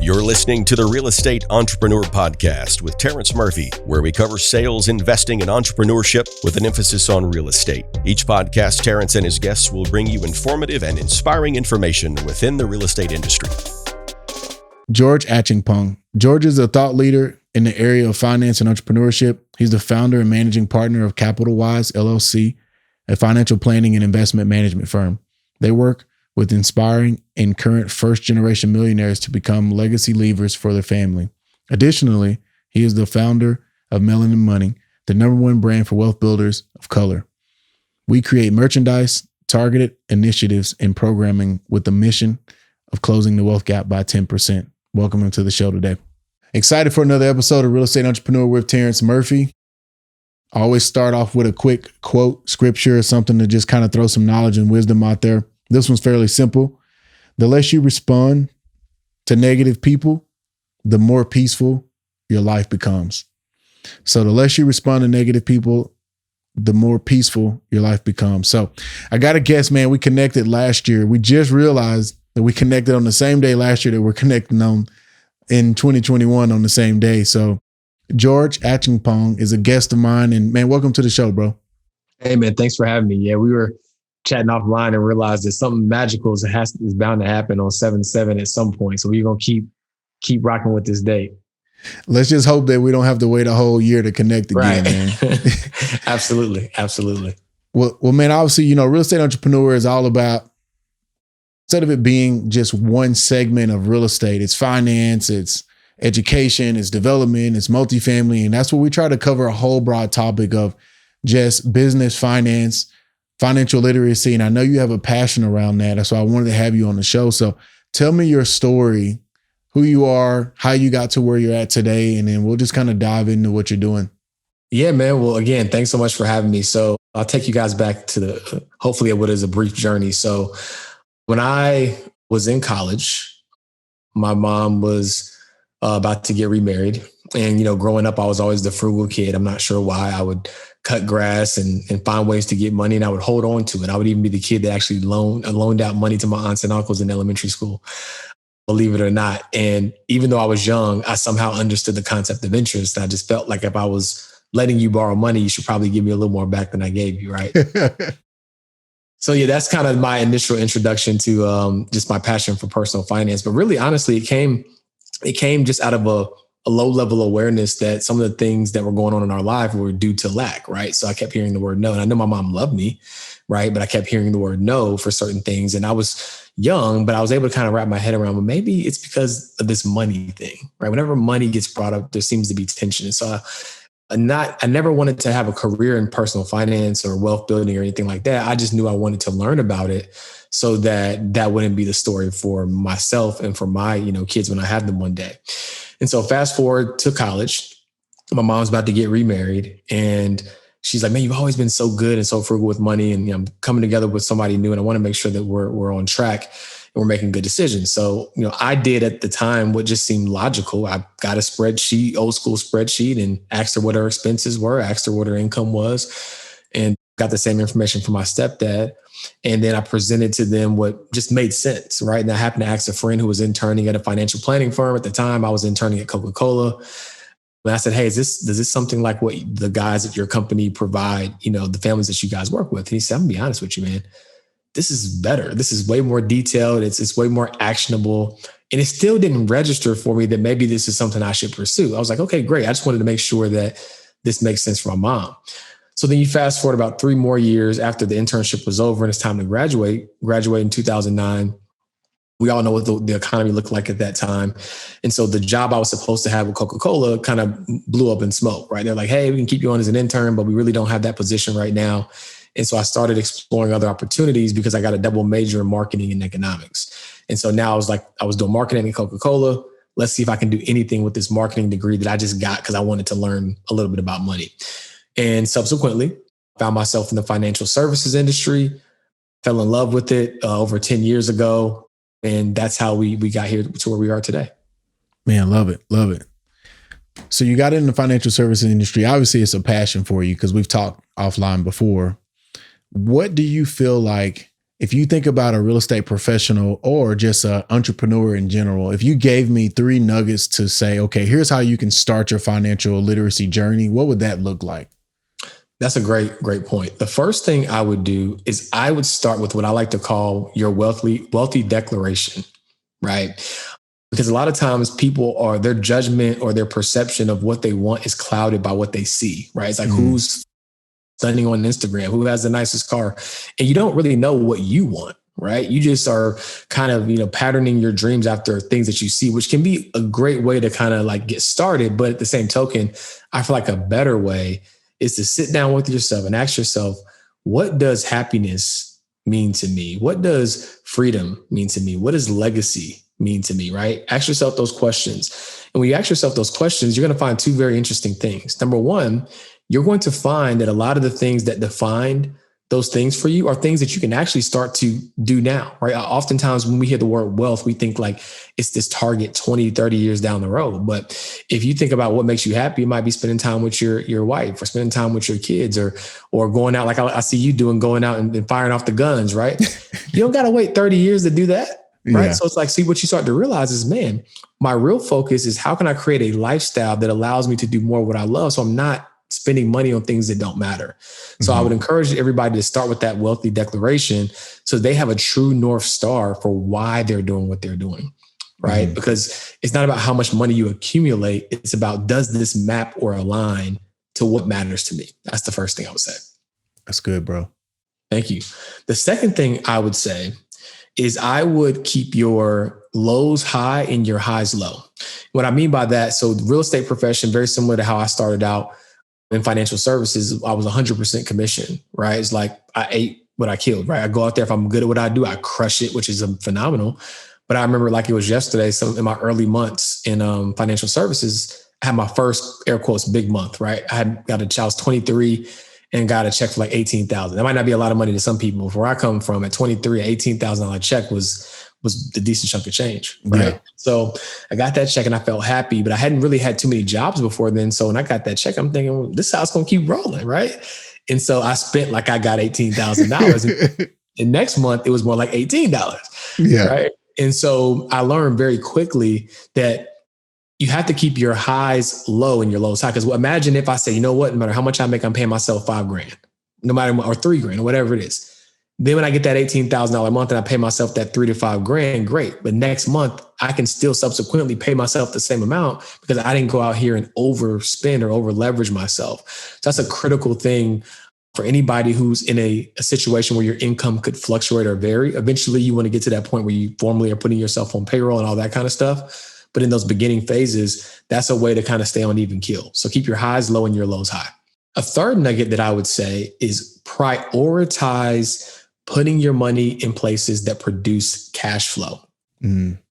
You're listening to the Real Estate Entrepreneur Podcast with Terrence Murphy, where we cover sales, investing, and entrepreneurship with an emphasis on real estate. Each podcast, Terrence and his guests will bring you informative and inspiring information within the real estate industry. George Acheampong. George is a thought leader in the area of finance and entrepreneurship. He's the founder and managing partner of Capitalwize, LLC, a financial planning and investment management firm. They work with inspiring and current first-generation millionaires to become legacy leavers for their family. Additionally, he is the founder of Melanin Money, the #1 brand for wealth builders of color. We create merchandise, targeted initiatives, and programming with the mission of closing the wealth gap by 10%. Welcome to the show today. Excited for another episode of Real Estate Entrepreneur with Terrence Murphy. I always start off with a quick quote, scripture, or something to just kind of throw some knowledge and wisdom out there. This one's fairly simple. The less you respond to negative people, the more peaceful your life becomes. So the less you respond to negative people, the more peaceful your life becomes. So I got to guess, man, we connected last year. We just realized that we connected on the same day last year that we're connecting on in 2021 on the same day. So George Acheampong is a guest of mine. And man, welcome to the show, bro. Hey, man, thanks for having me. Yeah, we were chatting offline and realized that something magical is bound to happen on 7/7 at some point. So we're going to keep rocking with this date. Let's just hope that we don't have to wait a whole year to connect again, right. Man. Absolutely. Absolutely. Well, man, obviously, real estate entrepreneur is all about, instead of it being just one segment of real estate, it's finance, it's education, it's development, it's multifamily. And that's what we try to cover, a whole broad topic of just business, finance, financial literacy. And I know you have a passion around that. So I wanted to have you on the show. So tell me your story, who you are, how you got to where you're at today, and then we'll just kind of dive into what you're doing. Yeah, man. Well, again, thanks so much for having me. So I'll take you guys back to hopefully what is a brief journey. So when I was in college, my mom was about to get remarried. And, growing up, I was always the frugal kid. I'm not sure why. I would cut grass and find ways to get money, and I would hold on to it. I would even be the kid that actually loaned out money to my aunts and uncles in elementary school, believe it or not. And even though I was young, I somehow understood the concept of interest. I just felt like if I was letting you borrow money, you should probably give me a little more back than I gave you, right? So yeah, that's kind of my initial introduction to just my passion for personal finance. But really, honestly, it came just out of a low level awareness that some of the things that were going on in our life were due to lack, right? So I kept hearing the word no. And I know my mom loved me, right? But I kept hearing the word no for certain things. And I was young, but I was able to kind of wrap my head around, well, maybe it's because of this money thing, right? Whenever money gets brought up, there seems to be tension. And so I never wanted to have a career in personal finance or wealth building or anything like that. I just knew I wanted to learn about it so that wouldn't be the story for myself and for my, kids when I have them one day. And so fast forward to college, my mom's about to get remarried, and she's like, man, you've always been so good and so frugal with money. And I'm coming together with somebody new, and I want to make sure that we're on track and we're making good decisions. So, I did at the time what just seemed logical. I got a spreadsheet, old school spreadsheet, and asked her what her expenses were, asked her what her income was, and got the same information from my stepdad. And then I presented to them what just made sense, right? And I happened to ask a friend who was interning at a financial planning firm at the time. I was interning at Coca-Cola. And I said, hey, does this something like what the guys at your company provide, the families that you guys work with? And he said, I'm gonna be honest with you, man, this is better. This is way more detailed. It's way more actionable. And it still didn't register for me that maybe this is something I should pursue. I was like, okay, great. I just wanted to make sure that this makes sense for my mom. So then you fast forward about 3 more years after the internship was over and it's time to graduate in 2009. We all know what the economy looked like at that time. And so the job I was supposed to have with Coca-Cola kind of blew up in smoke, right? They're like, hey, we can keep you on as an intern, but we really don't have that position right now. And so I started exploring other opportunities because I got a double major in marketing and economics. And so now I was doing marketing at Coca-Cola. Let's see if I can do anything with this marketing degree that I just got because I wanted to learn a little bit about money. And subsequently, found myself in the financial services industry, fell in love with it over 10 years ago. And that's how we got here to where we are today. Man, love it. Love it. So you got in the financial services industry. Obviously, it's a passion for you because we've talked offline before. What do you feel like if you think about a real estate professional or just an entrepreneur in general, if you gave me 3 nuggets to say, okay, here's how you can start your financial literacy journey, what would that look like? That's a great point. The first thing I would do is I would start with what I like to call your wealthy declaration, right? Because a lot of times their judgment or their perception of what they want is clouded by what they see, right? It's like who's stunning on Instagram, who has the nicest car, and you don't really know what you want, right? You just are kind of, patterning your dreams after things that you see, which can be a great way to kind of like get started. But at the same token, I feel like a better way is to sit down with yourself and ask yourself, what does happiness mean to me? What does freedom mean to me? What does legacy mean to me, right? Ask yourself those questions. And when you ask yourself those questions, you're going to find 2 very interesting things. Number one, you're going to find that a lot of the things that define those things for you are things that you can actually start to do now, right? Oftentimes when we hear the word wealth, we think like it's this target 20, 30 years down the road. But if you think about what makes you happy, it might be spending time with your wife or spending time with your kids or going out like I see you doing, going out and firing off the guns, right? You don't got to wait 30 years to do that, right? Yeah. So it's like, see, what you start to realize is, man, my real focus is how can I create a lifestyle that allows me to do more of what I love? So I'm not spending money on things that don't matter. So I would encourage everybody to start with that wealthy declaration so they have a true North Star for why they're doing what they're doing, right? Because it's not about how much money you accumulate. It's about, does this map or align to what matters to me? That's the first thing I would say. That's good, bro. Thank you. The second thing I would say is I would keep your lows high and your highs low. What I mean by that, so the real estate profession, very similar to how I started out in financial services, I was 100% commission, right? It's like I ate what I killed, right? I go out there, if I'm good at what I do, I crush it, which is phenomenal. But I remember like it was yesterday, in my early months in financial services, I had my first air quotes big month, right? I was 23 and got a check for like 18,000. That might not be a lot of money to some people. Where I come from at 23, $18,000 check was a decent chunk of change, right? Yeah. So I got that check and I felt happy, but I hadn't really had too many jobs before then. So when I got that check, I'm thinking, well, this house gonna keep rolling, right? And so I spent like I got $18,000. And next month it was more like $18, yeah. Right? And so I learned very quickly that you have to keep your highs low and your lows high. Because imagine if I say, you know what, no matter how much I make, I'm paying myself $5,000, no matter what, or $3,000 or whatever it is. Then when I get that $18,000 a month and I pay myself that $3,000 to $5,000, great. But next month I can still subsequently pay myself the same amount because I didn't go out here and overspend or over leverage myself. So that's a critical thing for anybody who's in a situation where your income could fluctuate or vary. Eventually you want to get to that point where you formally are putting yourself on payroll and all that kind of stuff. But in those beginning phases, that's a way to kind of stay on even keel. So keep your highs low and your lows high. A third nugget that I would say is prioritize putting your money in places that produce cash flow,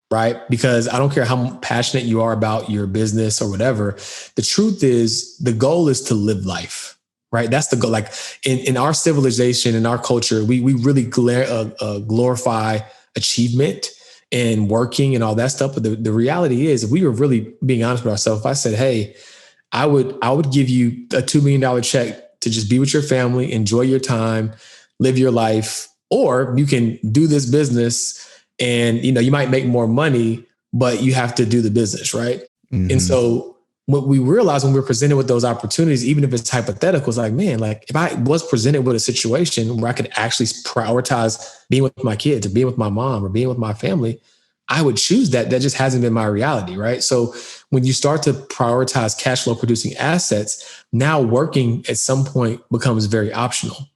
right? Because I don't care how passionate you are about your business or whatever. The truth is the goal is to live life, right? That's the goal. Like in our civilization, in our culture, we really glorify achievement and working and all that stuff. But the reality is, if we were really being honest with ourselves, if I said, hey, I would give you a $2 million check to just be with your family, enjoy your time, live your life, or you can do this business and, you might make more money, but you have to do the business, right? And so what we realize when we're presented with those opportunities, even if it's hypothetical, is like, man, like if I was presented with a situation where I could actually prioritize being with my kids or being with my mom or being with my family, I would choose that. That just hasn't been my reality, right? So when you start to prioritize cash flow producing assets, now working at some point becomes very optional.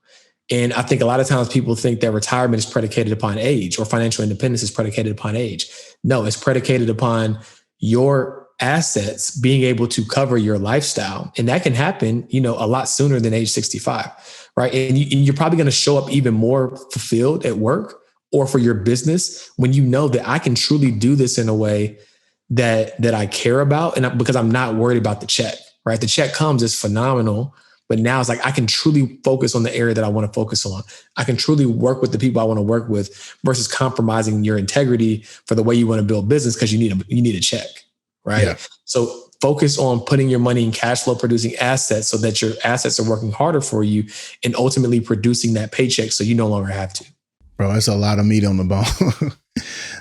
And I think a lot of times people think that retirement is predicated upon age or financial independence is predicated upon age. No, it's predicated upon your assets being able to cover your lifestyle. And that can happen, a lot sooner than age 65, right? And you're probably going to show up even more fulfilled at work or for your business when you know that I can truly do this in a way that I care about. And because I'm not worried about the check, right? The check comes, it's phenomenal. But now it's like, I can truly focus on the area that I want to focus on. I can truly work with the people I want to work with versus compromising your integrity for the way you want to build business because you need a check, right? Yeah. So focus on putting your money in cash flow producing assets so that your assets are working harder for you and ultimately producing that paycheck so you no longer have to. Bro, that's a lot of meat on the bone.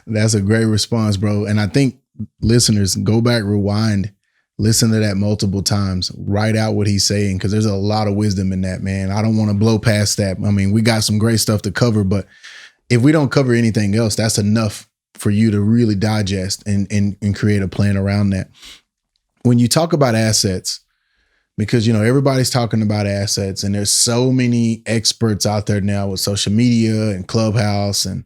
That's a great response, bro. And I think listeners, go back, rewind, listen to that multiple times, write out what he's saying, because there's a lot of wisdom in that, man. I don't want to blow past that. I mean, we got some great stuff to cover, but if we don't cover anything else, that's enough for you to really digest and create a plan around that. When you talk about assets, because, everybody's talking about assets, and there's so many experts out there now with social media and Clubhouse, and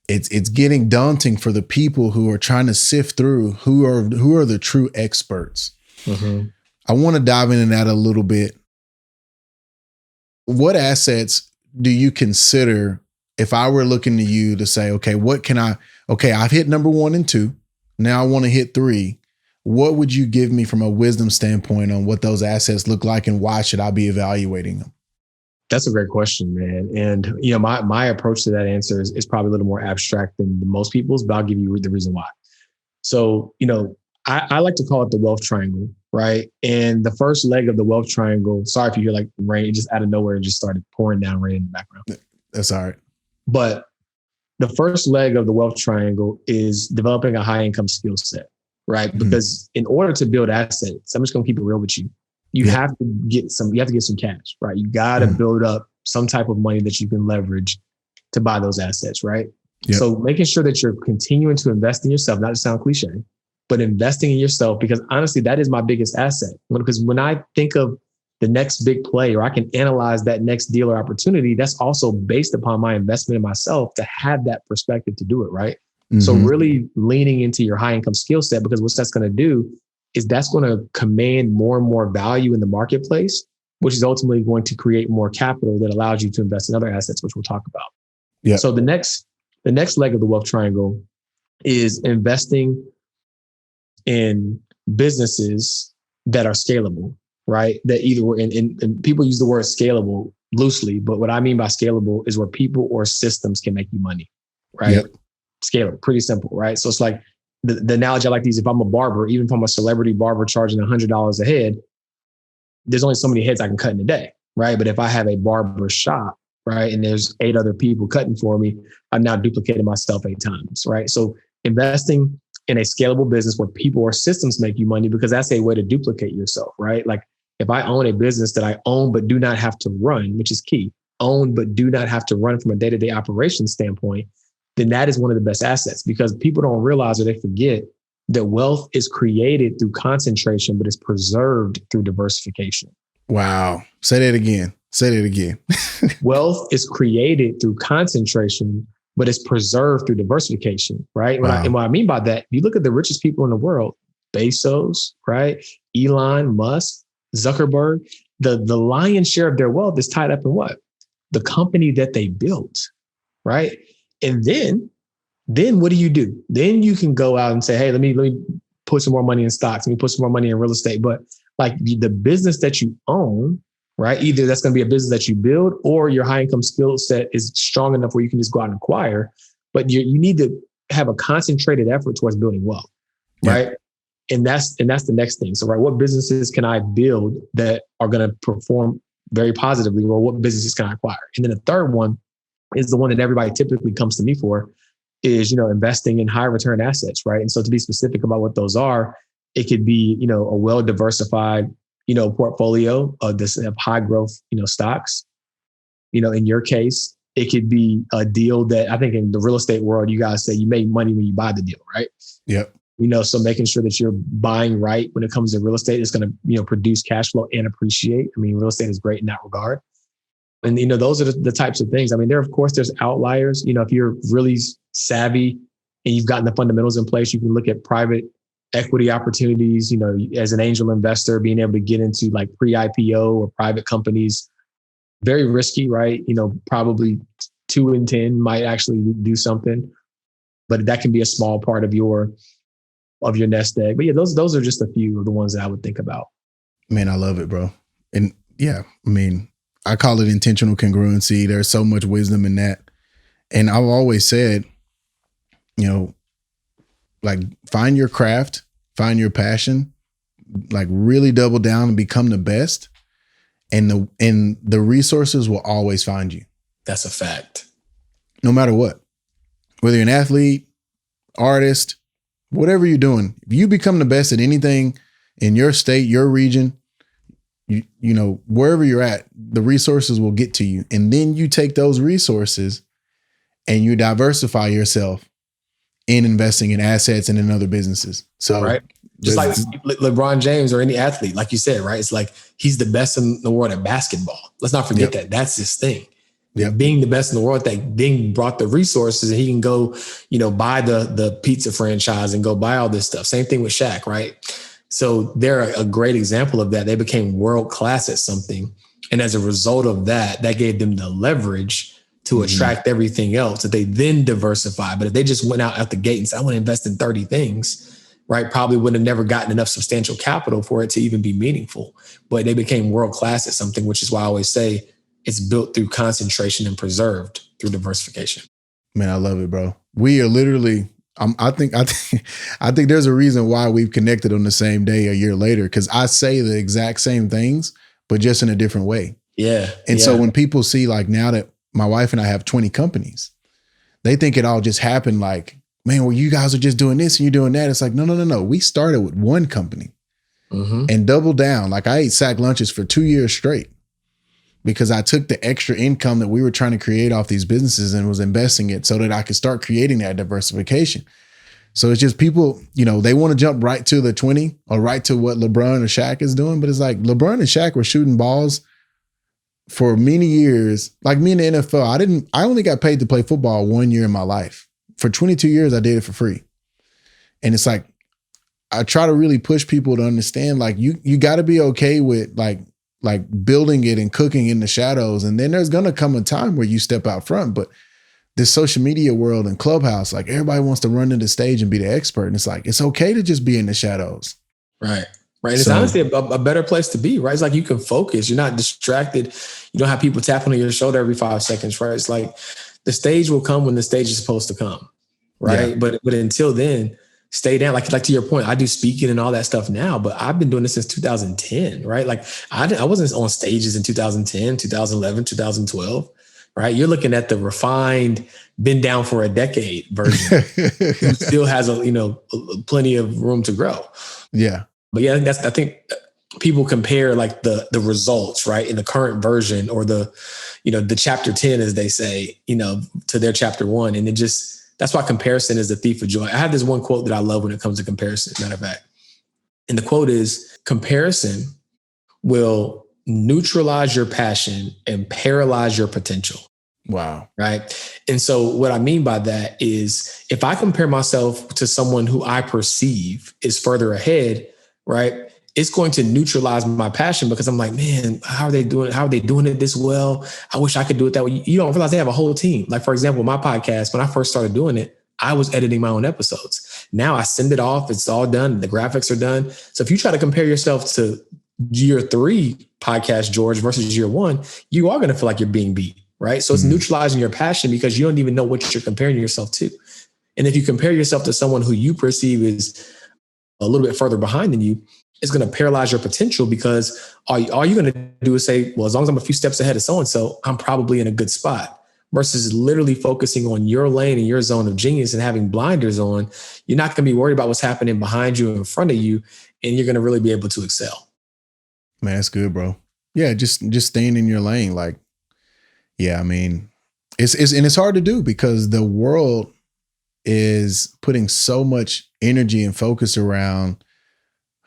it's getting daunting for the people who are trying to sift through who are the true experts. Mm-hmm. I want to dive into that a little bit. What assets do you consider, if I were looking to you to say, okay, I've hit number 1 and 2. Now I want to hit 3. What would you give me from a wisdom standpoint on what those assets look like, and why should I be evaluating them? That's a great question, man. And, my approach to that answer is probably a little more abstract than most people's, but I'll give you the reason why. So, I like to call it the wealth triangle, right? And the first leg of the wealth triangle, sorry if you hear like rain, just out of nowhere, and just started pouring down rain in the background. That's all right. But the first leg of the wealth triangle is developing a high income skill set, right? Mm-hmm. Because in order to build assets, I'm just going to keep it real with you. You have to get some cash, right? You got to build up some type of money that you can leverage to buy those assets, right? Yep. So making sure that you're continuing to invest in yourself, not to sound cliche, but investing in yourself, because honestly, that is my biggest asset. Because when I think of the next big play, or I can analyze that next deal or opportunity, that's also based upon my investment in myself to have that perspective to do it, right? Mm-hmm. So really leaning into your high income skill set, because what that's going to do is that's going to command more and more value in the marketplace, which is ultimately going to create more capital that allows you to invest in other assets, which we'll talk about. Yeah. So the next leg of the wealth triangle is investing in businesses that are scalable, right? That either were and people use the word scalable loosely, but what I mean by scalable is where people or systems can make you money, right? Yep. Scalable, pretty simple, right? So it's like, the analogy I like to use, if I'm a barber, even if I'm a celebrity barber charging $100 a head, there's only so many heads I can cut in a day, right? But if I have a barber shop, right, and there's 8 other people cutting for me, I've now duplicated myself 8 times, right? So investing in a scalable business where people or systems make you money, because that's a way to duplicate yourself, right? Like if I own a business that I own but do not have to run, which is key, own but do not have to run from a day-to-day operations standpoint, then that is one of the best assets, because people don't realize or they forget that wealth is created through concentration, but it's preserved through diversification. Wow. Say that again. Wealth is created through concentration, but it's preserved through diversification, right? Wow. And what I mean by that, you look at the richest people in the world, Bezos, right? Elon Musk, Zuckerberg, the lion's share of their wealth is tied up in what? The company that they built, right? And then what do? Then you can go out and say, hey, let me put some more money in stocks. Let me put some more money in real estate. But like the business that you own, right? Either that's going to be a business that you build, or your high income skill set is strong enough where you can just go out and acquire. But you need to have a concentrated effort towards building wealth, right? And that's the next thing. So, right, what businesses can I build that are going to perform very positively, or what businesses can I acquire? And then the third one is the one that everybody typically comes to me for, is, investing in high return assets, right? And so to be specific about what those are, it could be, a well-diversified, portfolio of this of high growth, stocks. In your case, it could be a deal that I think in the real estate world, you guys say you make money when you buy the deal, right? Yep. So making sure that you're buying right when it comes to real estate is going to, produce cash flow and appreciate. I mean, real estate is great in that regard. And, those are the types of things. I mean, there's outliers. If you're really savvy and you've gotten the fundamentals in place, you can look at private equity opportunities, as an angel investor, being able to get into like pre-IPO or private companies. Very risky, right? Probably 2 in 10 might actually do something, but that can be a small part of your nest egg. But yeah, those are just a few of the ones that I would think about. Man, I love it, bro. And yeah, I mean, I call it intentional congruency. There's so much wisdom in that. And I've always said, like find your craft, find your passion, like really double down and become the best. And the resources will always find you. That's a fact. no matter what, whether you're an athlete, artist, whatever you're doing, if you become the best at anything in your state, your region, you know, wherever you're at, the resources will get to you. And then you take those resources and you diversify yourself in investing in assets and in other businesses. So, right. Just like LeBron James or any athlete, like you said, right? It's like he's the best in the world at basketball. Let's not forget that. That's his thing. Being the best in the world, that then brought the resources, and he can go, you know, buy the pizza franchise and go buy all this stuff. Same thing with Shaq, right? So they're a great example of that. They became world class at something. And as a result of that, that gave them the leverage to attract everything else that they then diversify. But if they just went out the gate and said, I want to invest in 30 things, right, probably would have never gotten enough substantial capital for it to even be meaningful. But they became world class at something, which is why I always say it's built through concentration and preserved through diversification. Man, I love it, bro. We are literally, I think there's a reason why we've connected on the same day a year later, because I say the exact same things, but just in a different way. Yeah. And so when people see, like, now that my wife and I have 20 companies, they think it all just happened like, man, well, you guys are just doing this and you're doing that. It's like, no. We started with one company and doubled down. Like, I ate sack lunches for 2 years straight because I took the extra income that we were trying to create off these businesses and was investing it so that I could start creating that diversification. So it's just people, you know, they want to jump right to the 20 or right to what LeBron or Shaq is doing. But it's like LeBron and Shaq were shooting balls for many years. Like me in the NFL, I only got paid to play football 1 year in my life. For 22 years, I did it for free. And it's like, I try to really push people to understand, like, you got to be okay with like building it and cooking in the shadows. And then there's going to come a time where you step out front. But this social media world and Clubhouse, like, everybody wants to run to the stage and be the expert. And it's like, it's okay to just be in the shadows. Right. It's honestly a better place to be, right? It's like you can focus. You're not distracted. You don't have people tapping on your shoulder every 5 seconds, right? It's like, the stage will come when the stage is supposed to come, right? Yeah. But until then, stay down. Like to your point, I do speaking and all that stuff now, but I've been doing this since 2010, right? Like I wasn't on stages in 2010, 2011, 2012, right? You're looking at the refined, been down for a decade version who still has plenty of room to grow. Yeah. But yeah, I think people compare like the results, right, in the current version or the chapter 10, as they say, to their chapter 1. And that's why comparison is the thief of joy. I have this one quote that I love when it comes to comparison, matter of fact. And the quote is, comparison will neutralize your passion and paralyze your potential. Wow. Right. And so what I mean by that is, if I compare myself to someone who I perceive is further ahead, right, it's going to neutralize my passion, because I'm like, man, how are they doing it this well? I wish I could do it that way. You don't realize they have a whole team. Like, for example, my podcast, when I first started doing it, I was editing my own episodes. Now I send it off. It's all done. The graphics are done. So if you try to compare yourself to year 3 podcast George versus year 1, you are going to feel like you're being beat, right? So it's neutralizing your passion, because you don't even know what you're comparing yourself to. And if you compare yourself to someone who you perceive is a little bit further behind than you, it's going to paralyze your potential, because all you're going to do is say, well, as long as I'm a few steps ahead of so-and-so, I'm probably in a good spot, versus literally focusing on your lane and your zone of genius and having blinders on. You're not going to be worried about what's happening behind you and in front of you, and you're going to really be able to excel. Man, that's good, bro. Yeah. Just staying in your lane. Like, yeah, I mean, it's hard to do, because the world is putting so much energy and focus around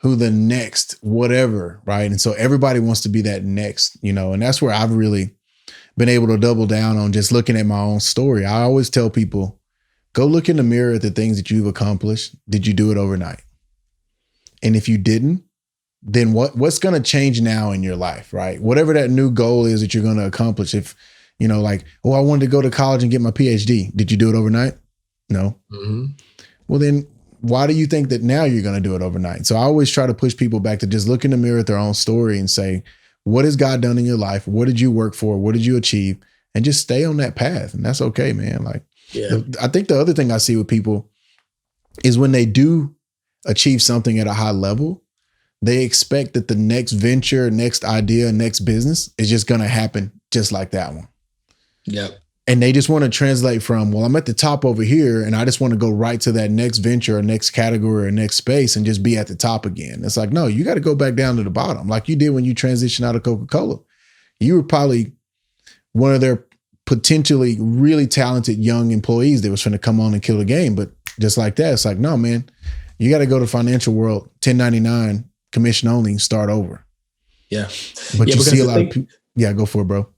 who the next whatever, right? And so everybody wants to be that next, and that's where I've really been able to double down on just looking at my own story. I always tell people, go look in the mirror at the things that you've accomplished. Did you do it overnight? And if you didn't, then what's going to change now in your life, right? Whatever that new goal is that you're going to accomplish. If, like, I wanted to go to college and get my PhD. Did you do it overnight? No. Mm-hmm. Well, then why do you think that now you're going to do it overnight? So I always try to push people back to just look in the mirror at their own story and say, what has God done in your life? What did you work for? What did you achieve? And just stay on that path. And that's okay, man. Like, I think the other thing I see with people is when they do achieve something at a high level, they expect that the next venture, next idea, next business is just going to happen just like that one. Yep. And they just want to translate from, well, I'm at the top over here and I just want to go right to that next venture or next category or next space and just be at the top again. It's like, no, you got to go back down to the bottom. Like you did when you transitioned out of Coca-Cola. You were probably one of their potentially really talented young employees that was going to come on and kill the game. But just like that, it's like, no, man, you got to go to financial world, 1099, commission only, start over. Yeah. But you see a lot of people. Yeah, go for it, bro.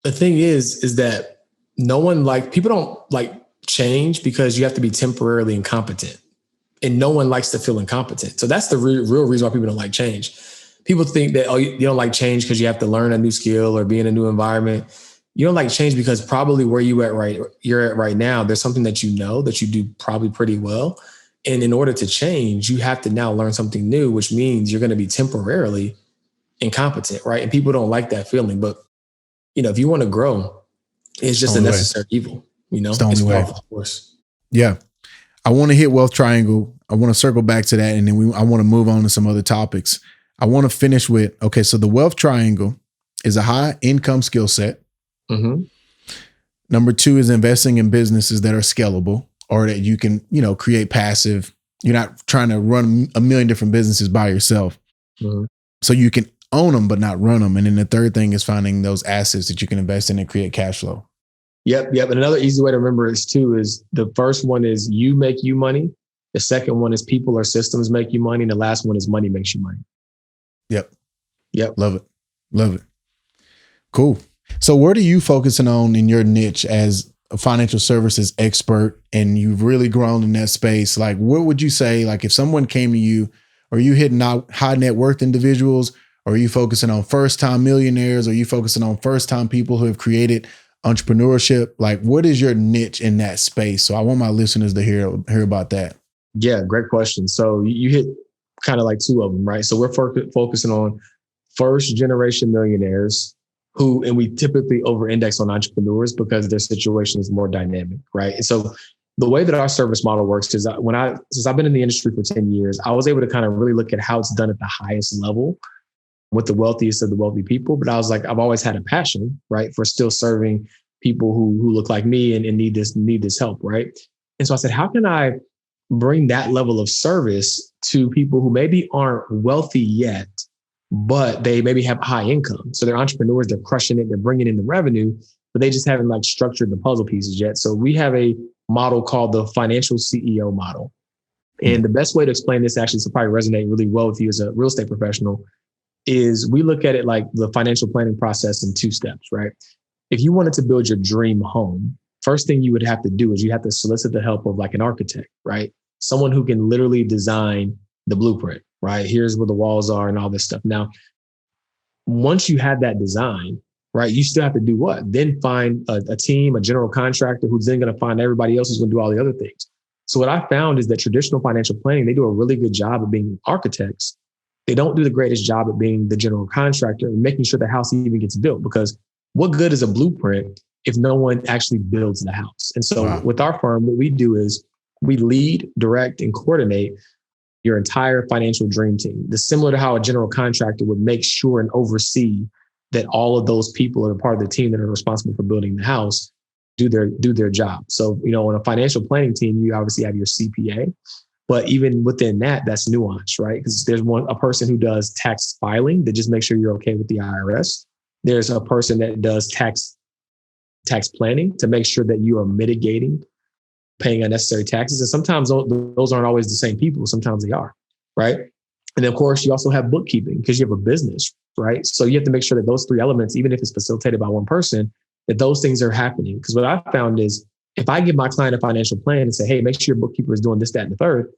The thing is that people don't like change because you have to be temporarily incompetent, and no one likes to feel incompetent. So that's the real reason why people don't like change. People think that, you don't like change because you have to learn a new skill or be in a new environment. You don't like change because probably where you're at right now, there's something that you know that you do probably pretty well. And in order to change, you have to now learn something new, which means you're going to be temporarily incompetent, right? And people don't like that feeling. But, if you want to grow, it's just a necessary evil, It's the only way. Powerful, of course. Yeah. I want to hit wealth triangle. I want to circle back to that. And then I want to move on to some other topics. I want to finish with, okay, so the wealth triangle is a high income skill set. Mm-hmm. Number 2 is investing in businesses that are scalable or that you can, create passive. You're not trying to run a million different businesses by yourself. Mm-hmm. So you can own them, but not run them. And then the third thing is finding those assets that you can invest in and create cash flow. Yep. And another easy way to remember is the first one is you make you money. The second one is people or systems make you money. And the last one is money makes you money. Yep. Love it. Cool. So what are you focusing on in your niche as a financial services expert and you've really grown in that space? Like, what would you say, like if someone came to you, are you hitting out high net worth individuals? Or are you focusing on first time millionaires? Are you focusing on first time people who have created entrepreneurship? Like, what is your niche in that space? So I want my listeners to hear about that. Yeah, great question. So you hit kind of like 2 of them, right? So we're focusing on first generation millionaires and we typically over index on entrepreneurs because their situation is more dynamic, right? And so the way that our service model works is since I've been in the industry for 10 years, I was able to kind of really look at how it's done at the highest level with the wealthiest of the wealthy people. But I was like, I've always had a passion, right, for still serving people who look like me and need this help, right? And so I said, how can I bring that level of service to people who maybe aren't wealthy yet, but they maybe have high income? So they're entrepreneurs, they're crushing it, they're bringing in the revenue, but they just haven't like structured the puzzle pieces yet. So we have a model called the financial CEO model. And the best way to explain this actually to probably resonate really well with you as a real estate professional is we look at it like the financial planning process in 2 steps, right? If you wanted to build your dream home, first thing you would have to do is you have to solicit the help of like an architect, right? Someone who can literally design the blueprint, right? Here's where the walls are and all this stuff. Now, once you have that design, right, you still have to do what? Then find a team, a general contractor who's then going to find everybody else who's going to do all the other things. So what I found is that traditional financial planning, they do a really good job of being architects. They don't do the greatest job at being the general contractor and making sure the house even gets built, because what good is a blueprint if no one actually builds the house? And so with our firm, what we do is we lead, direct, and coordinate your entire financial dream team. This is similar to how a general contractor would make sure and oversee that all of those people that are part of the team that are responsible for building the house do their job. So, on a financial planning team, you obviously have your CPA. But even within that, that's nuanced, right? Because there's a person who does tax filing that just makes sure you're okay with the IRS. There's a person that does tax planning to make sure that you are mitigating paying unnecessary taxes. And sometimes those aren't always the same people. Sometimes they are, right? And then, of course, you also have bookkeeping because you have a business, right? So you have to make sure that those 3 elements, even if it's facilitated by one person, that those things are happening. Because what I found is if I give my client a financial plan and say, hey, make sure your bookkeeper is doing this, that, and the third,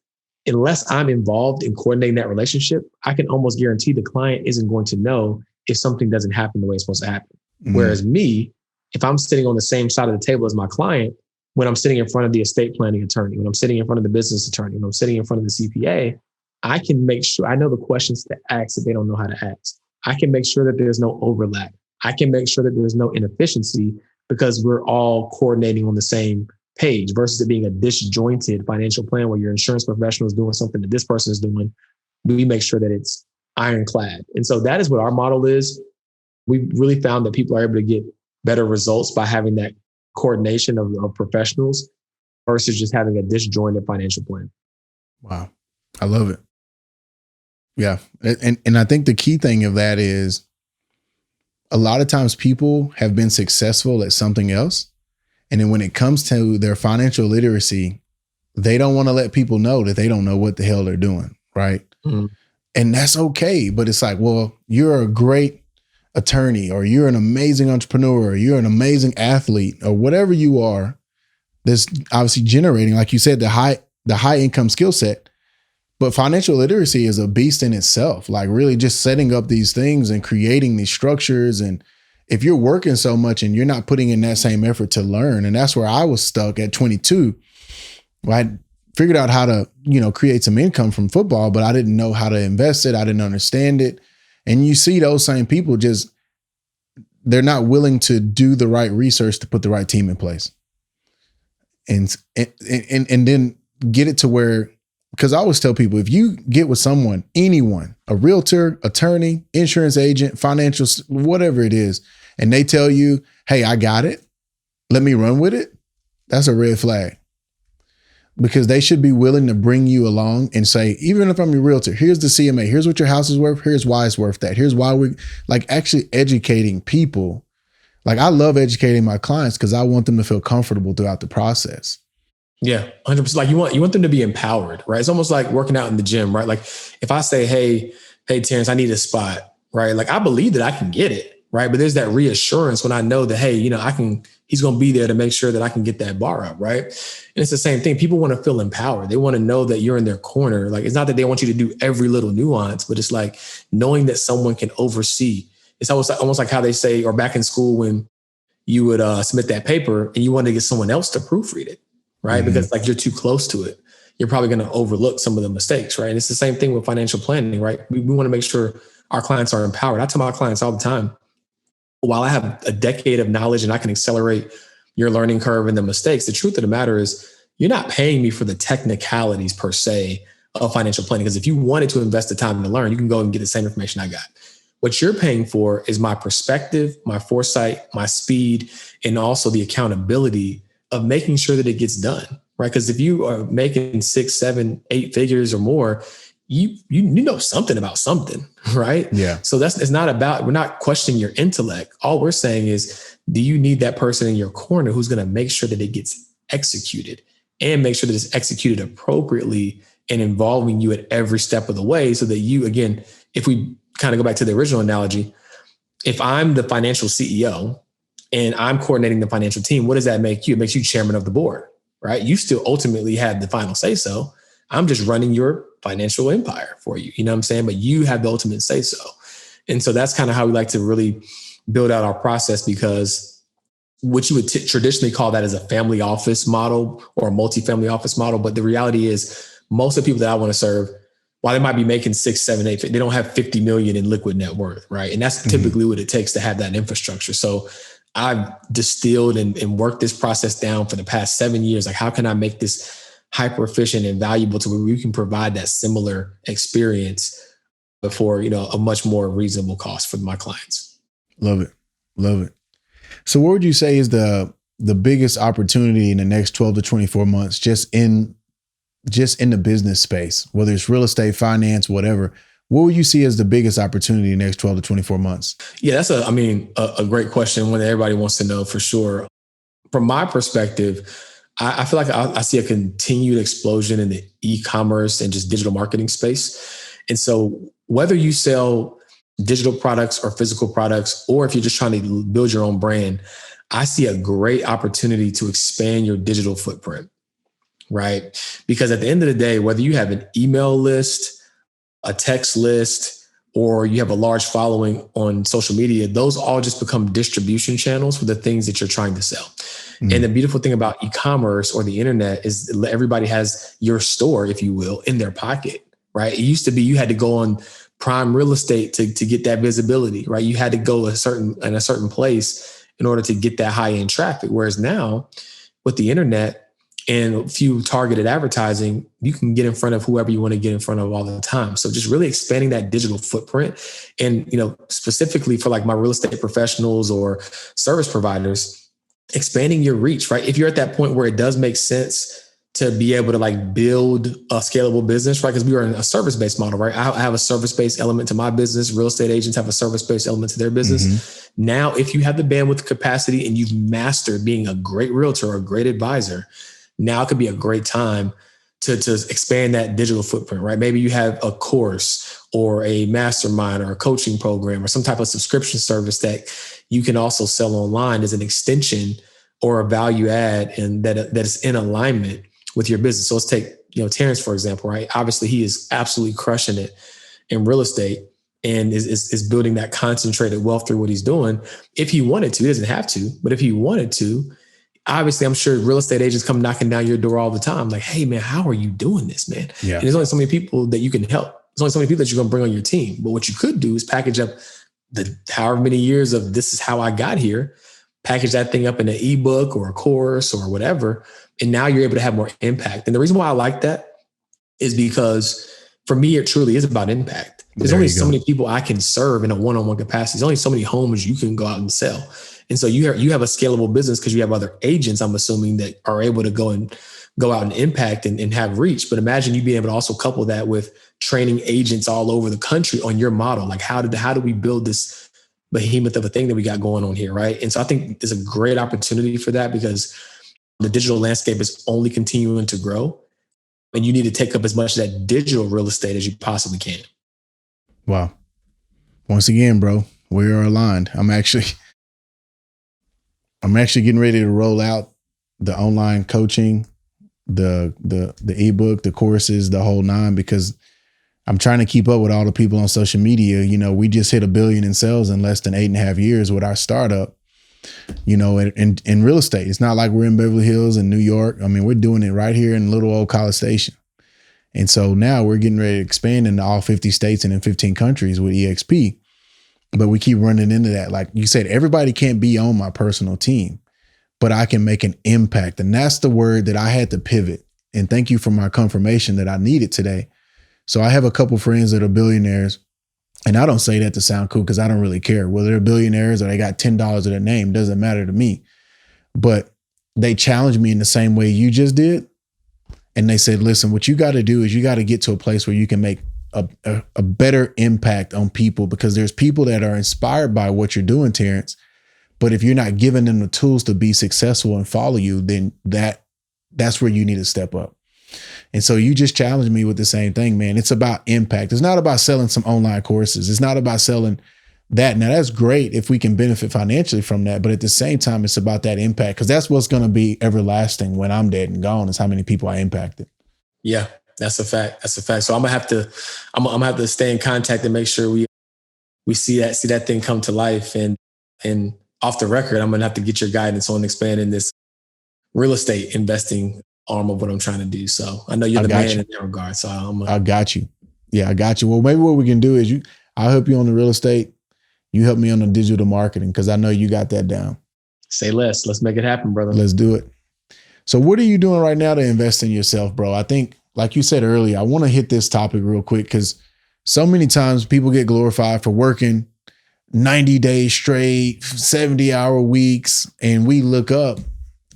unless I'm involved in coordinating that relationship, I can almost guarantee the client isn't going to know if something doesn't happen the way it's supposed to happen. Mm-hmm. Whereas me, if I'm sitting on the same side of the table as my client, when I'm sitting in front of the estate planning attorney, when I'm sitting in front of the business attorney, when I'm sitting in front of the CPA, I can make sure I know the questions to ask that they don't know how to ask. I can make sure that there's no overlap. I can make sure that there's no inefficiency because we're all coordinating on the same page versus it being a disjointed financial plan where your insurance professional is doing something that this person is doing. We make sure that it's ironclad. And so that is what our model is. We really found that people are able to get better results by having that coordination of professionals versus just having a disjointed financial plan. Wow. I love it. Yeah. And I think the key thing of that is a lot of times people have been successful at something else. And then when it comes to their financial literacy, they don't want to let people know that they don't know what the hell they're doing. Right. Mm-hmm. And that's okay. But it's like, well, you're a great attorney, or you're an amazing entrepreneur, or you're an amazing athlete, or whatever you are, that's obviously generating, like you said, the high income skill set. But financial literacy is a beast in itself, like really just setting up these things and creating these structures. And if you're working so much and you're not putting in that same effort to learn, and that's where I was stuck at 22. I figured out how to, create some income from football, but I didn't know how to invest it. I didn't understand it. And you see those same people they're not willing to do the right research to put the right team in place. And then get it to where, because I always tell people, if you get with someone, anyone, a realtor, attorney, insurance agent, financial, whatever it is, and they tell you, hey, I got it, let me run with it, that's a red flag. Because they should be willing to bring you along and say, even if I'm your realtor, here's the CMA, here's what your house is worth, here's why it's worth that, here's why we're like actually educating people. Like I love educating my clients because I want them to feel comfortable throughout the process. Yeah, 100%. Like you want them to be empowered, right? It's almost like working out in the gym, right? Like if I say, hey, Terrence, I need a spot, right? Like I believe that I can get it, right? But there's that reassurance when I know that, hey, he's going to be there to make sure that I can get that bar up, right? And it's the same thing. People want to feel empowered. They want to know that you're in their corner. Like it's not that they want you to do every little nuance, but it's like knowing that someone can oversee. It's almost like how they say, or back in school when you would submit that paper and you wanted to get someone else to proofread it, right? Mm-hmm. Because like you're too close to it. You're probably going to overlook some of the mistakes, right? And it's the same thing with financial planning, right? We want to make sure our clients are empowered. I tell my clients all the time, while I have a decade of knowledge and I can accelerate your learning curve and the mistakes, the truth of the matter is you're not paying me for the technicalities per se of financial planning. Because if you wanted to invest the time to learn, you can go and get the same information I got. What you're paying for is my perspective, my foresight, my speed, and also the accountability of making sure that it gets done, right? Because if you are making 6, 7, 8 figures or more, you know something about something, right? Yeah. So it's not about, we're not questioning your intellect. All we're saying is, do you need that person in your corner who's going to make sure that it gets executed and make sure that it's executed appropriately and involving you at every step of the way so that you, again, if we kind of go back to the original analogy, if I'm the financial CEO and I'm coordinating the financial team, what does that make you? It makes you chairman of the board, right? You still ultimately have the final say so. I'm just running your financial empire for you. You know what I'm saying? But you have the ultimate say so. And so that's kind of how we like to really build out our process, because what you would traditionally call that as a family office model or a multifamily office model. But the reality is most of the people that I want to serve, while they might be making 6, 7, 8, they don't have 50 million in liquid net worth, right? And that's typically what it takes to have that infrastructure. So I've distilled and worked this process down for the past 7 years. Like, how can I make this hyper efficient and valuable to where we can provide that similar experience for, a much more reasonable cost for my clients? Love it. Love it. So what would you say is the biggest opportunity in the next 12 to 24 months, just in the business space, whether it's real estate, finance, whatever? What would you see as the biggest opportunity in the next 12 to 24 months? Yeah, that's a great question, one that everybody wants to know for sure. From my perspective, I feel like I see a continued explosion in the e-commerce and just digital marketing space. And so whether you sell digital products or physical products, or if you're just trying to build your own brand, I see a great opportunity to expand your digital footprint, right? Because at the end of the day, whether you have an email list, a text list, or you have a large following on social media, those all just become distribution channels for the things that you're trying to sell. Mm-hmm. And the beautiful thing about e-commerce or the internet is everybody has your store, if you will, in their pocket, right? It used to be you had to go on prime real estate to get that visibility, right? You had to go in a certain place in order to get that high-end traffic. Whereas now with the internet and a few targeted advertising, you can get in front of whoever you want to get in front of all the time. So just really expanding that digital footprint. And, specifically for like my real estate professionals or service providers, expanding your reach, right? If you're at that point where it does make sense to be able to like build a scalable business, right? Because we are in a service-based model, right? I have a service-based element to my business. Real estate agents have a service-based element to their business. Mm-hmm. Now, if you have the bandwidth capacity and you've mastered being a great realtor or a great advisor, now could be a great time to expand that digital footprint, right? Maybe you have a course or a mastermind or a coaching program or some type of subscription service that you can also sell online as an extension or a value add, and that is in alignment with your business. So let's take, Terrence, for example, right? Obviously, he is absolutely crushing it in real estate and is building that concentrated wealth through what he's doing. If he wanted to, he doesn't have to, but if he wanted to, obviously, I'm sure real estate agents come knocking down your door all the time. Like, hey, man, how are you doing this, man? Yeah. And there's only so many people that you can help. There's only so many people that you're going to bring on your team. But what you could do is package up the however many years of this is how I got here, package that thing up in an ebook or a course or whatever. And now you're able to have more impact. And the reason why I like that is because for me, it truly is about impact. There's only so many people I can serve in a one-on-one capacity. There's only so many homes you can go out and sell. And so you have a scalable business because you have other agents, I'm assuming, that are able to go out and impact and have reach. But imagine you being able to also couple that with training agents all over the country on your model. Like how do we build this behemoth of a thing that we got going on here, right? And so I think there's a great opportunity for that because the digital landscape is only continuing to grow, and you need to take up as much of that digital real estate as you possibly can. Wow. Once again, bro, we are aligned. I'm actually getting ready to roll out the online coaching, the ebook, the courses, the whole nine, because I'm trying to keep up with all the people on social media. We just hit $1 billion in sales in less than 8.5 years with our startup. In real estate. It's not like we're in Beverly Hills and New York. I mean, we're doing it right here in little old College Station. And so now we're getting ready to expand into all 50 states and in 15 countries with EXP. But we keep running into that. Like you said, everybody can't be on my personal team, but I can make an impact. And that's the word that I had to pivot. And thank you for my confirmation that I needed today. So I have a couple friends that are billionaires. And I don't say that to sound cool because I don't really care whether they're billionaires or they got $10 to their name. Doesn't matter to me. But they challenged me in the same way you just did. And they said, listen, what you got to do is you got to get to a place where you can make a better impact on people, because there's people that are inspired by what you're doing, Terrence. But if you're not giving them the tools to be successful and follow you, then that's where you need to step up. And so you just challenged me with the same thing, man. It's about impact. It's not about selling some online courses. It's not about selling that. Now, that's great if we can benefit financially from that. But at the same time, it's about that impact, because that's what's going to be everlasting when I'm dead and gone, is how many people I impacted. Yeah, that's a fact. That's a fact. So I'm gonna have to stay in contact and make sure we see that thing come to life. And off the record, I'm gonna have to get your guidance on expanding this real estate investing arm of what I'm trying to do. So I know you're the man in that regard. So I got you. Yeah, I got you. Well, maybe what we can do is I'll help you on the real estate. You help me on the digital marketing, because I know you got that down. Say less. Let's make it happen, brother. Let's do it. So what are you doing right now to invest in yourself, bro? I think, like you said earlier, I want to hit this topic real quick, because so many times people get glorified for working 90 days straight, 70-hour weeks, and we look up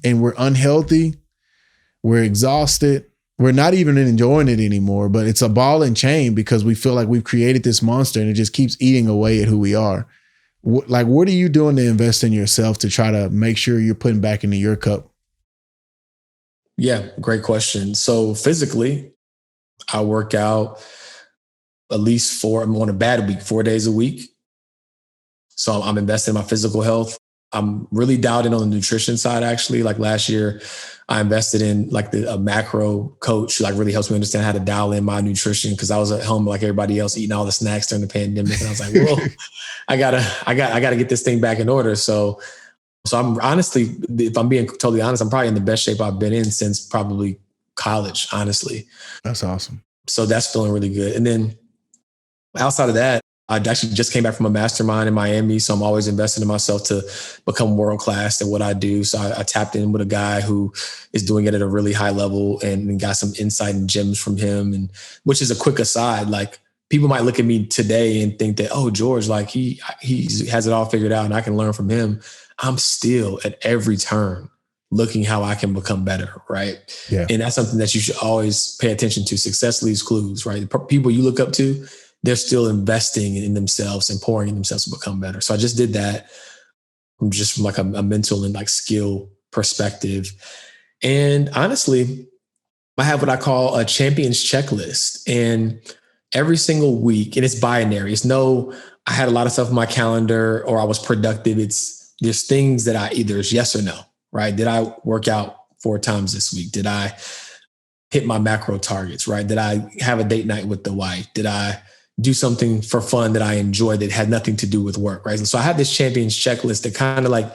and we're unhealthy. We're exhausted. We're not even enjoying it anymore, but it's a ball and chain because we feel like we've created this monster and it just keeps eating away at who we are. What are you doing to invest in yourself to try to make sure you're putting back into your cup? Yeah, great question. So physically, I work out at least I'm on a bad week, 4 days a week. So I'm investing in my physical health. I'm really dialed in on the nutrition side, actually. Like last year, I invested in like a macro coach who like really helps me understand how to dial in my nutrition, because I was at home like everybody else eating all the snacks during the pandemic. And I was like, whoa, I gotta get this thing back in order. So I'm honestly, if I'm being totally honest, I'm probably in the best shape I've been in since probably college, honestly. That's awesome. So that's feeling really good. And then outside of that, I actually just came back from a mastermind in Miami. So I'm always investing in myself to become world-class at what I do. So I tapped in with a guy who is doing it at a really high level and got some insight and gems from him. And which is a quick aside, like people might look at me today and think that, oh, George, like he has it all figured out and I can learn from him. I'm still at every turn looking how I can become better, right? Yeah. And that's something that you should always pay attention to. Success leaves clues, right? The people you look up to, they're still investing in themselves and pouring in themselves to become better. So I just did that just from like a mental and like skill perspective. And honestly, I have what I call a champions checklist. And every single week, and it's binary. It's no, I had a lot of stuff on my calendar or I was productive. There's things that I either is yes or no, right? Did I work out 4 times this week? Did I hit my macro targets, right? Did I have a date night with the wife? Did I do something for fun that I enjoyed that had nothing to do with work, right? So I have this champions checklist that kind of like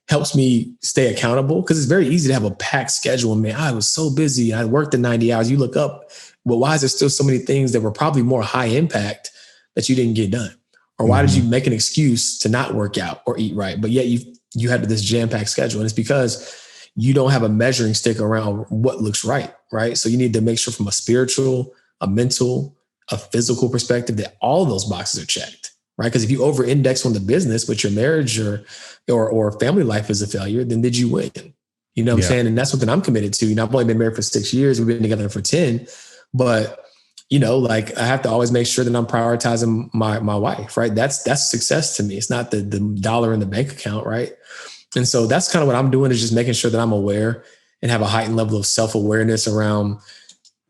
helps me stay accountable, because it's very easy to have a packed schedule. And man, I was so busy. I worked the 90 hours. You look up, well, why is there still so many things that were probably more high impact that you didn't get done? Or why did you make an excuse to not work out or eat right? But yet you had this jam-packed schedule. And it's because you don't have a measuring stick around what looks right, right? So you need to make sure from a spiritual, a mental, a physical perspective that all of those boxes are checked, right? Because if you over-index on the business, but your marriage or family life is a failure, then did you win? You know what I'm saying? And that's something I'm committed to. You know, I've only been married for 6 years. We've been together for 10. But, you know, like I have to always make sure that I'm prioritizing my wife, right? That's success to me. It's not the dollar in the bank account, right? And so that's kind of what I'm doing, is just making sure that I'm aware and have a heightened level of self-awareness around,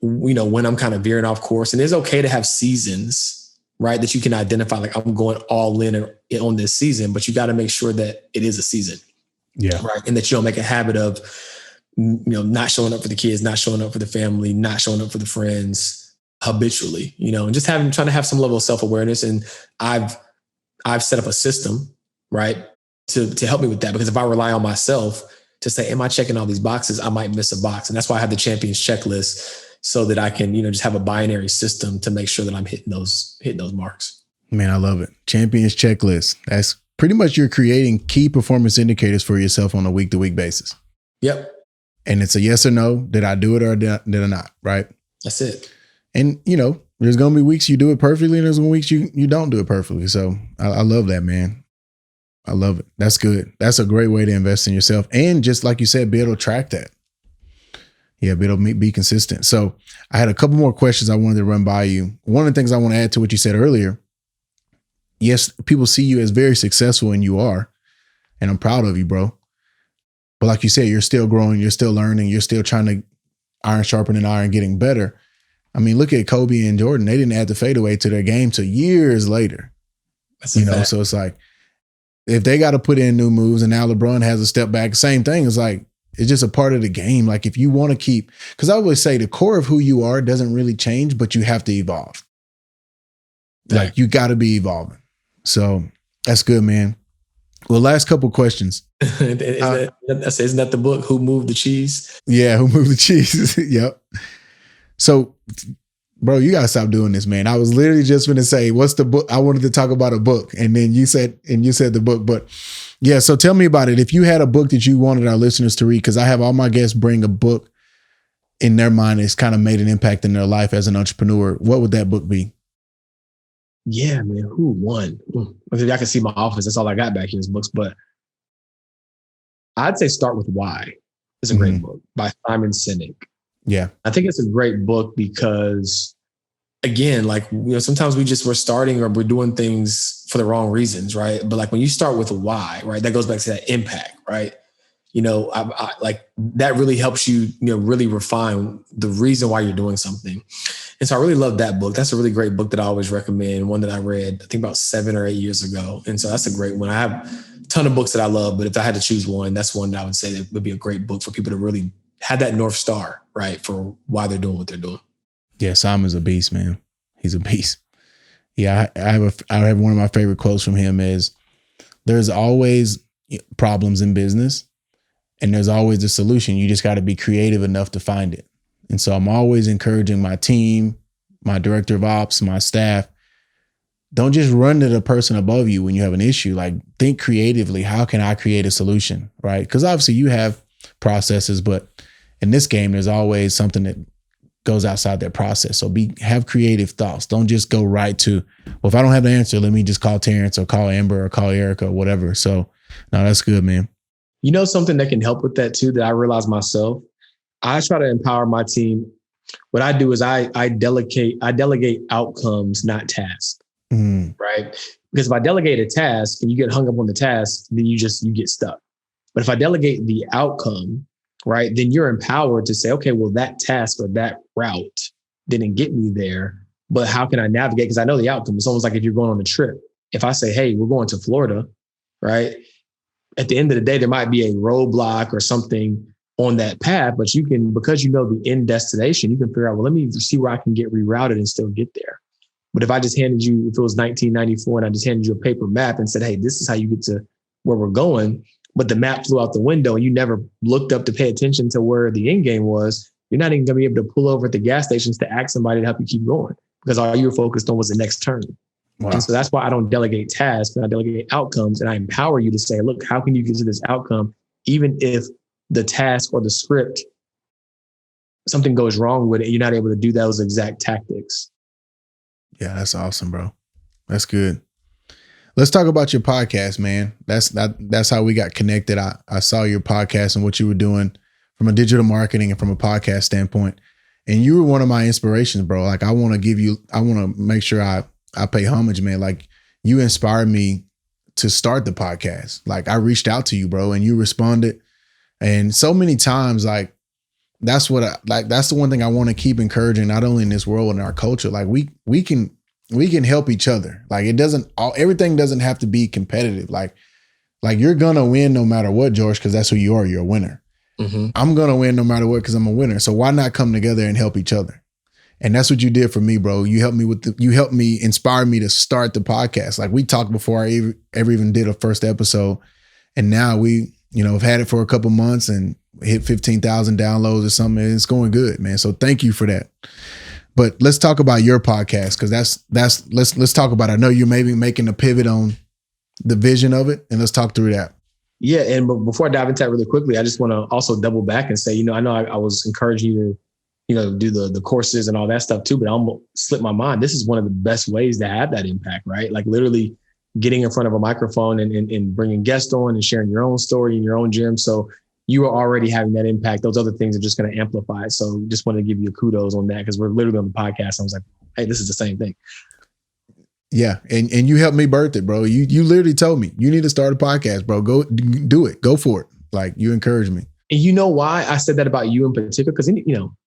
you know, when I'm kind of veering off course. And it's okay to have seasons, right? That you can identify, like I'm going all in on this season, but you got to make sure that it is a season. Yeah. Right. And that you don't make a habit of, you know, not showing up for the kids, not showing up for the family, not showing up for the friends habitually, you know, and just trying to have some level of self-awareness. And I've set up a system, right, to help me with that. Because if I rely on myself to say, am I checking all these boxes? I might miss a box. And that's why I have the champions checklist, so that I can, you know, just have a binary system to make sure that I'm hitting those marks. Man, I love it. Champions checklist. That's pretty much you're creating key performance indicators for yourself on a week-to-week basis. Yep. And it's a yes or no. Did I do it or did I not? Right. That's it. And, you know, there's going to be weeks you do it perfectly and there's weeks you don't do it perfectly. So I love that, man. I love it. That's good. That's a great way to invest in yourself. And just like you said, be able to track that. Yeah, be able to be consistent. So I had a couple more questions I wanted to run by you. One of the things I want to add to what you said earlier, yes, people see you as very successful, and you are, and I'm proud of you, bro. But like you said, you're still growing, you're still learning, you're still trying to iron sharpening iron, getting better. I mean, look at Kobe and Jordan. They didn't add the fadeaway to their game till years later. That's you know, so it's like, if they got to put in new moves and now LeBron has a step back, same thing. It's like, it's just a part of the game. Like if you want to keep, because I always say the core of who you are doesn't really change, but you have to evolve. Like you got to be evolving. So that's good, man. Well, last couple questions. Isn't that the book, Who Moved the Cheese? Yeah, Who Moved the Cheese? Yep. So, bro, you got to stop doing this, man. I was literally just going to say, what's the book? I wanted to talk about a book. And then you said the book, but yeah. So tell me about it. If you had a book that you wanted our listeners to read, because I have all my guests bring a book in their mind that's kind of made an impact in their life as an entrepreneur, what would that book be? Yeah, man. Who won? I can see my office. That's all I got back here is books. But I'd say Start With Why. It's a great book by Simon Sinek. Yeah. I think it's a great book because, again, like, you know, sometimes we're starting or we're doing things for the wrong reasons, right? But like when you start with a why, right, that goes back to that impact, right? You know, I like that really helps you, you know, really refine the reason why you're doing something. And so I really love that book. That's a really great book that I always recommend. One that I read, I think about 7 or 8 years ago. And so that's a great one. I have a ton of books that I love, but if I had to choose one, that's one that I would say that would be a great book for people to really have that North Star, right, for why they're doing what they're doing. Yeah, Simon's a beast, man. He's a beast. Yeah, I have one of my favorite quotes from him is, there's always problems in business and there's always a solution. You just got to be creative enough to find it. And so I'm always encouraging my team, my director of ops, my staff, don't just run to the person above you when you have an issue. Like, think creatively. How can I create a solution, right? Because obviously you have processes, but in this game, there's always something that goes outside that process. So have creative thoughts. Don't just go right to, well, if I don't have the answer, let me just call Terrence or call Amber or call Erica or whatever. So No, that's good, man. You know, something that can help with that too, that I realize myself, I try to empower my team. What I do is I delegate outcomes, not tasks. Right? Because if I delegate a task and you get hung up on the task, then you get stuck. But if I delegate the outcome, right, then you're empowered to say, okay, well, that task or that route didn't get me there, but how can I navigate? Because I know the outcome. It's almost like if you're going on a trip. If I say, hey, we're going to Florida, right? At the end of the day, there might be a roadblock or something on that path, but you can, because you know the end destination, you can figure out, well, let me see where I can get rerouted and still get there. But if I just handed you, if it was 1994 and I just handed you a paper map and said, hey, this is how you get to where we're going, but the map flew out the window and you never looked up to pay attention to where the end game was, you're not even going to be able to pull over at the gas stations to ask somebody to help you keep going because all you were focused on was the next turn. Wow. And so that's why I don't delegate tasks, but I delegate outcomes, and I empower you to say, look, how can you get to this outcome, even if the task or the script, something goes wrong with it, you're not able to do those exact tactics. Yeah, that's awesome, bro. That's good. Let's talk about your podcast, man. That's how we got connected. I saw your podcast and what you were doing from a digital marketing and from a podcast standpoint. And you were one of my inspirations, bro. Like I want to make sure I pay homage, man. Like you inspired me to start the podcast. Like I reached out to you, bro, and you responded. And so many times, like that's the one thing I want to keep encouraging, not only in this world and in our culture. Like we can help each other. Like everything doesn't have to be competitive. Like you're gonna win no matter what, George, because that's who you are. You're a winner. Mm-hmm. I'm gonna win no matter what because I'm a winner. So why not come together and help each other? And that's what you did for me, bro. You helped me inspire me to start the podcast. Like we talked before I ever even did a first episode, and now we, have had it for a couple months and hit 15,000 downloads or something. It's going good, man. So thank you for that. But let's talk about your podcast because let's talk about it. I know you're maybe making a pivot on the vision of it, and let's talk through that. Yeah, and before I dive into that really quickly, I just want to also double back and say, I know I was encouraging you to, do the courses and all that stuff too, but I almost slipped my mind. This is one of the best ways to have that impact, right? Like literally getting in front of a microphone and bringing guests on and sharing your own story in your own gym. So you are already having that impact. Those other things are just going to amplify it. So just wanted to give you a kudos on that because we're literally on the podcast. I was like, hey, this is the same thing. Yeah. And you helped me birth it, bro. You literally told me you need to start a podcast, bro. Go do it. Go for it. Like you encouraged me. And you know why I said that about you in particular? Because,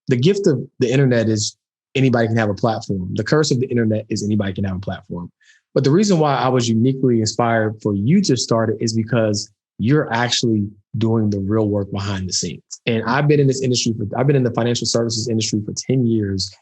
the gift of the internet is anybody can have a platform. The curse of the internet is anybody can have a platform. But the reason why I was uniquely inspired for you to start it is because you're actually doing the real work behind the scenes. And I've been in this industry, I've been in the financial services industry for 10 years.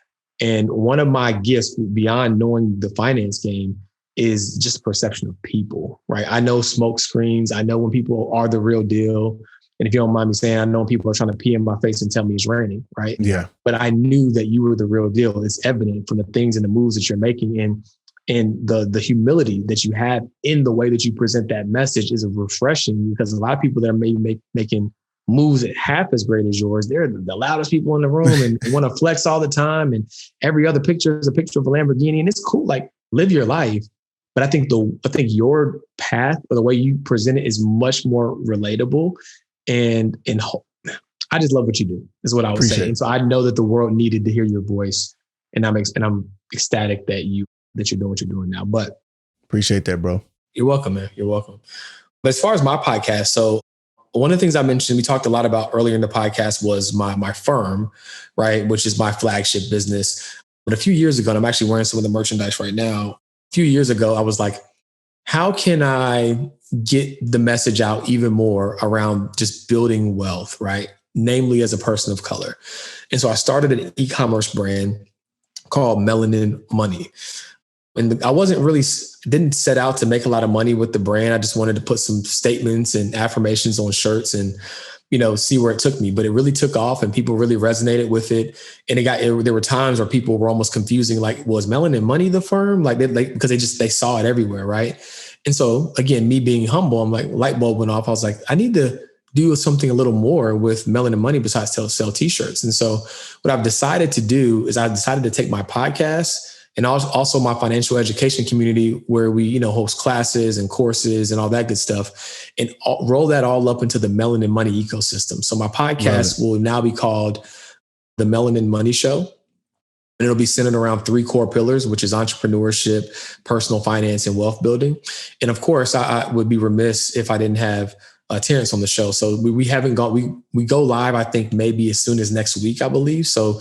And one of my gifts beyond knowing the finance game is just perception of people, right? I know smoke screens. I know when people are the real deal. And if you don't mind me saying, I know people are trying to pee in my face and tell me it's raining, right? Yeah. But I knew that you were the real deal. It's evident from the things and the moves that you're making. And the humility that you have in the way that you present that message is refreshing because a lot of people that are maybe making moves at half as great as yours, they're the loudest people in the room and want to flex all the time. And every other picture is a picture of a Lamborghini. And it's cool, like live your life. But I think your path or the way you present it is much more relatable. And I just love what you do, is what I would say. And so I know that the world needed to hear your voice, and I'm ecstatic that you're doing what you're doing now. But appreciate that, bro. You're welcome, man. You're welcome. But as far as my podcast, so one of the things I mentioned, we talked a lot about earlier in the podcast was my firm, right, which is my flagship business. But a few years ago, and I'm actually wearing some of the merchandise right now. A few years ago, I was like, how can I get the message out even more around just building wealth, right? Namely as a person of color. And so I started an e-commerce brand called Melanin Money. And didn't set out to make a lot of money with the brand. I just wanted to put some statements and affirmations on shirts and, see where it took me. But it really took off and people really resonated with it. And there were times where people were almost confusing, like, was Melanin Money the firm? Because they saw it everywhere, right? And so again, me being humble, I'm like, light bulb went off. I was like, I need to do something a little more with Melanin Money besides sell t-shirts. And so what I've decided to do is I decided to take my podcast and also my financial education community where we, host classes and courses and all that good stuff, and roll that all up into the Melanin Money ecosystem. So my podcast will now be called The Melanin Money Show. And it'll be centered around 3 core pillars, which is entrepreneurship, personal finance, and wealth building. And of course, I would be remiss if I didn't have Terrence on the show. So we haven't gone, we go live, I think maybe as soon as next week, I believe. So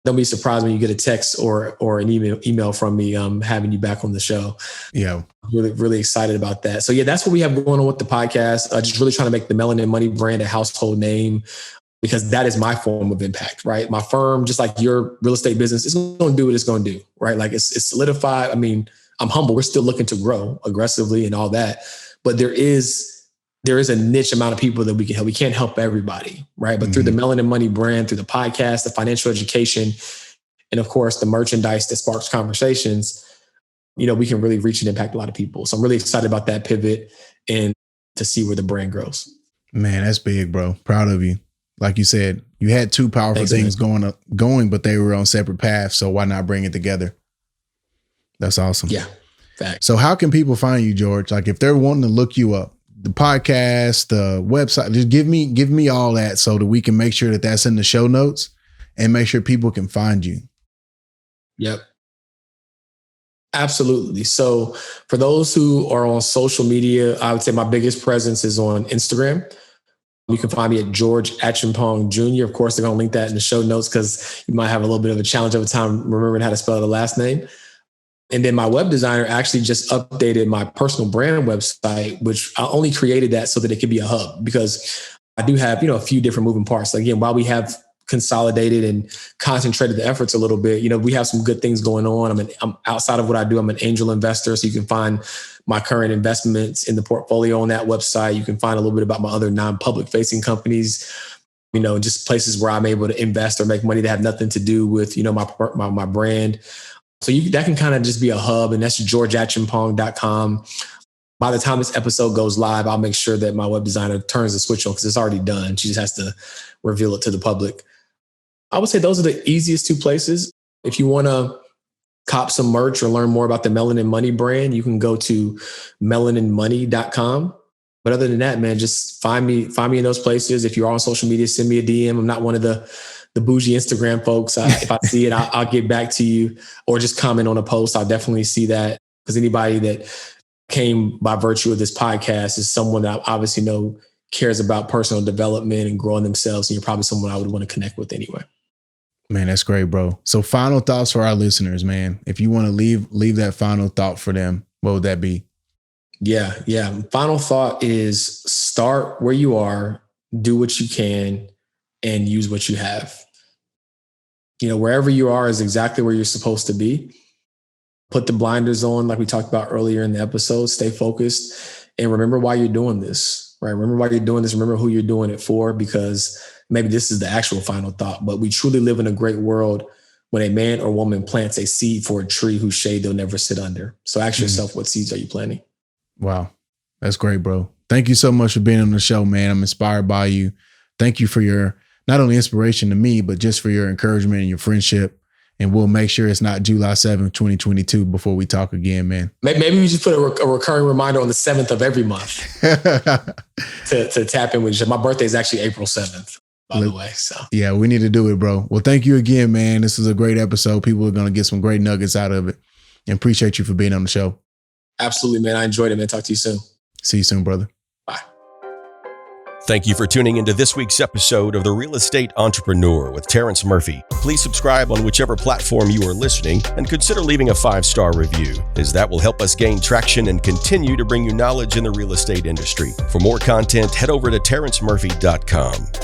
don't be surprised when you get a text or an email from me having you back on the show. Yeah. Really, really excited about that. So yeah, that's what we have going on with the podcast. Just really trying to make the Melanin Money brand a household name, because that is my form of impact, right? My firm, just like your real estate business, is going to do what it's going to do, right? Like it's solidified. I mean, I'm humble. We're still looking to grow aggressively and all that, but there is a niche amount of people that we can help. We can't help everybody, right? But through the Melanin Money brand, through the podcast, the financial education, and of course, the merchandise that sparks conversations, we can really reach and impact a lot of people. So I'm really excited about that pivot and to see where the brand grows. Man, that's big, bro. Proud of you. Like you said, you had 2 powerful things going, but they were on separate paths. So why not bring it together? That's awesome. Yeah. Fact. So how can people find you, George? Like if they're wanting to look you up, the podcast, the website, just give me all that so that we can make sure that that's in the show notes and make sure people can find you. Yep. Absolutely. So for those who are on social media, I would say my biggest presence is on Instagram. You can find me at George Acheampong Jr. Of course, they're going to link that in the show notes because you might have a little bit of a challenge over time remembering how to spell the last name. And then my web designer actually just updated my personal brand website, which I only created that so that it could be a hub, because I do have, a few different moving parts. Again, while we have consolidated and concentrated the efforts a little bit, we have some good things going on. I'm outside of what I do, I'm an angel investor. So you can find my current investments in the portfolio on that website. You can find a little bit about my other non-public facing companies, just places where I'm able to invest or make money that have nothing to do with, my brand. So that can kind of just be a hub, and that's georgeacheampong.com. By the time this episode goes live, I'll make sure that my web designer turns the switch on because it's already done. She just has to reveal it to the public. I would say those are the easiest 2 places. If you want to cop some merch or learn more about the Melanin Money brand, you can go to melaninmoney.com. But other than that, man, just find me in those places. If you're on social media, send me a DM. I'm not one of the bougie Instagram folks. If I see it, I'll get back to you, or just comment on a post. I'll definitely see that, because anybody that came by virtue of this podcast is someone that I obviously know cares about personal development and growing themselves. And you're probably someone I would want to connect with anyway. Man, that's great, bro. So final thoughts for our listeners, man. If you want to leave that final thought for them, what would that be? Yeah. Final thought is start where you are, do what you can, and use what you have. Wherever you are is exactly where you're supposed to be. Put the blinders on, like we talked about earlier in the episode. Stay focused and remember why you're doing this, right? Remember why you're doing this. Remember who you're doing it for, because maybe this is the actual final thought, but we truly live in a great world when a man or woman plants a seed for a tree whose shade they'll never sit under. So ask yourself, what seeds are you planting? Wow. That's great, bro. Thank you so much for being on the show, man. I'm inspired by you. Thank you for your not only inspiration to me, but just for your encouragement and your friendship. And we'll make sure it's not July 7th, 2022 before we talk again, man. Maybe we just put a recurring reminder on the 7th of every month to tap in with each other. My birthday is actually April 7th, by the way. So yeah, we need to do it, bro. Well, thank you again, man. This is a great episode. People are going to get some great nuggets out of it, and appreciate you for being on the show. Absolutely, man. I enjoyed it, man. Talk to you soon. See you soon, brother. Bye. Thank you for tuning into this week's episode of The Real Estate Entrepreneur with Terrence Murphy. Please subscribe on whichever platform you are listening and consider leaving a 5-star review, as that will help us gain traction and continue to bring you knowledge in the real estate industry. For more content, head over to terrencemurphy.com.